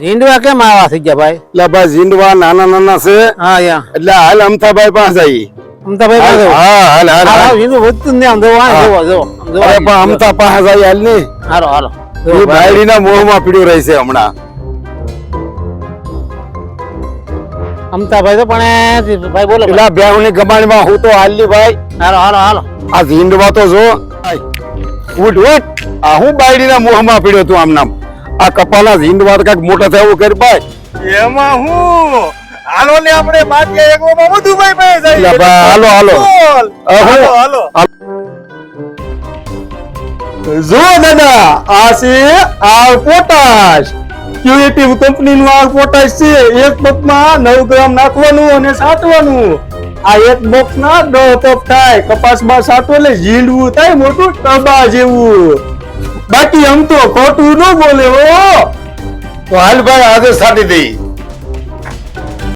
ઝીંડવા કેમ આવા થઈ ગયા ભાઈ? એટલે ભાઈ ઝીંડવા નાના નાના છે. હા યા એટલે હાલ અમથાભાઈ પાસે આવી. અમથાભાઈ પાસે? હા હાલ હાલ હા ઝીંડવું વધતું ને આમ જો અરે પણ અમથા પાસે આવી હાલ ની. હાલો હાલો એ બાયડીના મોહમાં પીડ્યું રહી છે હમણાં. અમથાભાઈ તો પણ ભાઈ બોલો. પેલા બેહુની ગમાણીમાં હું તો હાલની ભાઈ. હાલો હાલો હાલો આ ઝીંડવા તો જો ઉઠ ઉઠ. આ હું બાયડીના મોહમાં પીડ્યો તું આમ નામ. આ કપાલા ઝીંડવા કઈક મોટા થાય એવું કરી ભાઈ. એમાં હું હાલો ને આપણે બાટિયા એકમાં મધુભાઈ પાસે જઈએ. એટલે ભાઈ હાલો હાલો હાલો જો દાદા આ છે આ પોટાશ ક્યુએટી કંપની નું આ પોટાશ છે. એક બોક્સમાં 9 ગ્રામ નાખવાનું અને છાંટવાનું. આ એક બોક્સ ના 10 કપ થાય. કપાસમાં છાંટો એટલે ઝીંડવું થાય મોટું ટબા જેવું. બાકી આમ તો ખોટું ન બોલે હો. તો હાલ ભાઈ આજે છાંટી દઈ.